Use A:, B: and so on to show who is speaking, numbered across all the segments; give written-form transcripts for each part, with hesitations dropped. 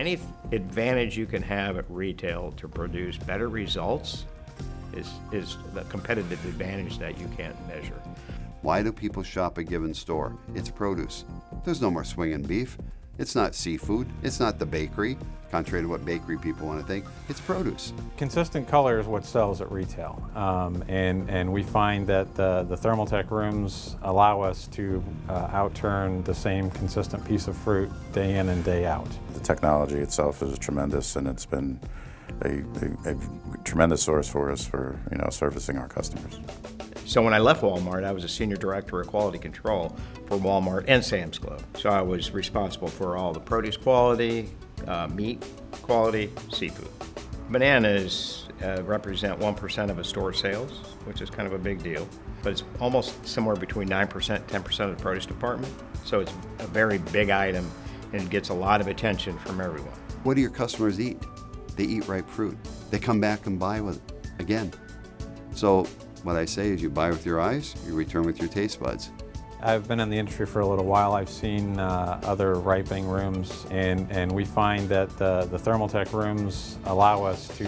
A: Any advantage you can have at retail to produce better results is the competitive advantage that you can't measure.
B: Why do people shop a given store? It's produce. There's no more swinging beef. It's not seafood. It's not the bakery, contrary to what bakery people want to think. It's produce.
C: Consistent color is what sells at retail. And we find that the Thermaltech rooms allow us to outturn the same consistent piece of fruit day in and day out.
D: The technology itself is tremendous, and it's been a tremendous source for us for servicing our customers.
A: So when I left Walmart, I was a senior director of quality control for Walmart and Sam's Club. So I was responsible for all the produce quality, meat quality, seafood. Bananas represent 1% of a store's sales, which is kind of a big deal. But it's almost somewhere between 9% and 10% of the produce department. So it's a very big item and gets a lot of attention from everyone.
B: What do your customers eat? They eat ripe fruit. They come back and buy with it again. So what I say is you buy with your eyes, you return with your taste buds.
C: I've been in the industry for a little while. I've seen other ripening rooms, and we find that the Thermaltech rooms allow us to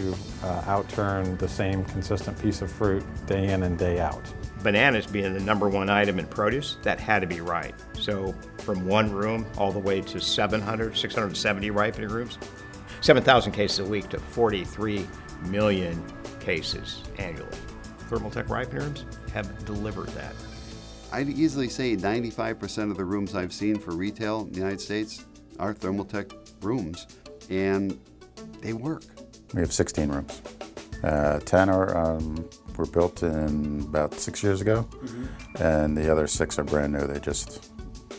C: outturn the same consistent piece of fruit day in and day out.
A: Bananas being the #1 item in produce, that had to be right. So from one room all the way to 670 ripening rooms, 7,000 cases a week to 43 million cases annually. Thermaltech ripening rooms have delivered that.
B: I'd easily say 95% of the rooms I've seen for retail in the United States are Thermaltech rooms, and they work.
D: We have 16 rooms. 10 were built in about 6 years ago, and the other 6 are brand new. They just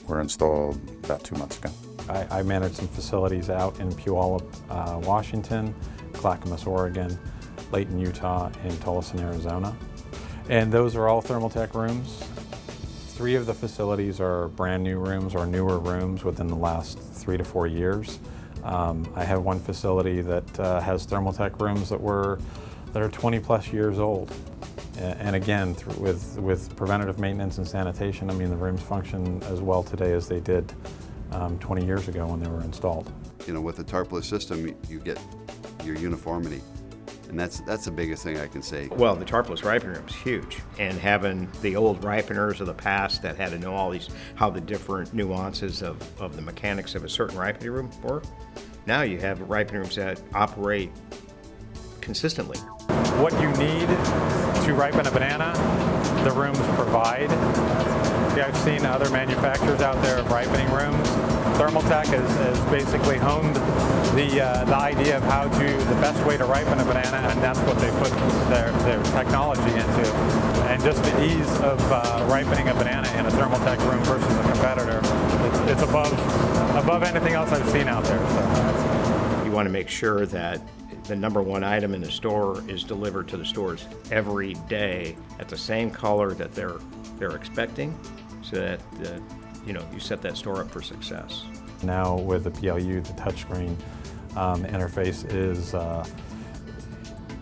D: were installed about 2 months ago.
C: I manage some facilities out in Puyallup, Washington, Clackamas, Oregon, Layton, Utah, and Tolleson, Arizona. And those are all Thermaltech rooms. 3 of the facilities are brand new rooms or newer rooms within the last 3 to 4 years. I have one facility that has Thermaltech rooms that are 20 plus years old. And again, with preventative maintenance and sanitation, I mean, the rooms function as well today as they did 20 years ago when they were installed.
B: With the Tarpless system, you get your uniformity. And that's the biggest thing I can say.
A: Well, the Tarpless ripening room is huge, and having the old ripeners of the past that had to know how the different nuances of the mechanics of a certain ripening room work. Now you have ripening rooms that operate consistently.
C: What you need to ripen a banana, the rooms provide. I've seen other manufacturers out there of ripening rooms. Thermaltech has basically honed the idea of the best way to ripen a banana, and that's what they put their technology into. And just the ease of ripening a banana in a Thermaltech room versus a competitor, it's above anything else I've seen out there. So
A: you want to make sure that the #1 item in the store is delivered to the stores every day at the same color that they're expecting, so that you set that store up for success.
C: Now with the PLU, the touchscreen interface is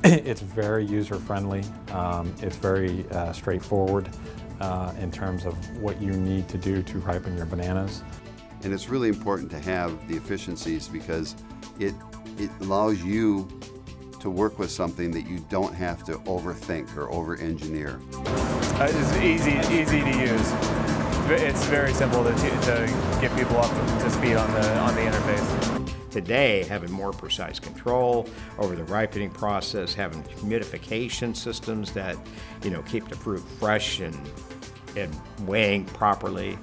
C: it's very user-friendly. It's very straightforward in terms of what you need to do to ripen your bananas.
B: And it's really important to have the efficiencies because it allows you to work with something that you don't have to overthink or over-engineer.
E: It's easy to use. It's very simple to get people up to speed on the interface.
A: Today, having more precise control over the ripening process, having humidification systems that keep the fruit fresh and weighing properly,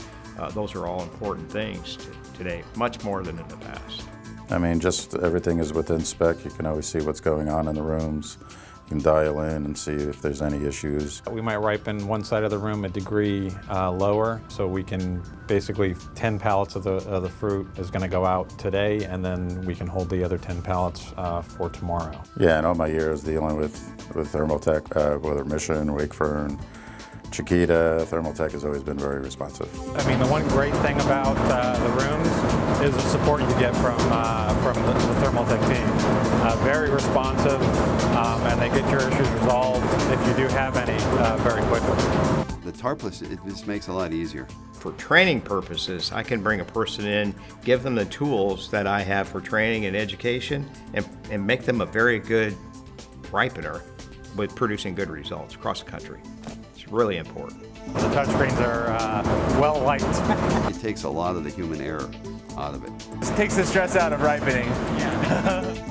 A: those are all important things today, much more than in the past.
D: I mean, just everything is within spec. You can always see what's going on in the rooms. You can dial in and see if there's any issues.
C: We might ripen one side of the room a degree lower, so we can basically 10 pallets of the fruit is going to go out today, and then we can hold the other 10 pallets for tomorrow.
D: Yeah, in all my years dealing with Thermaltech, whether Mission, Wakefern, Chiquita, Thermaltech has always been very responsive.
C: I mean, the one great thing about the rooms is the support you get from the Thermaltech team. Very responsive, and they get your issues resolved if you do have any very quickly.
B: The Tarpless, it just makes it a lot easier.
A: for training purposes, I can bring a person in, give them the tools that I have for training and education, and make them a very good ripener with producing good results across the country. It's really important.
C: The touchscreens are well liked.
B: It takes a lot of the human error out of it.
E: This takes the stress out of ripening.
C: Yeah.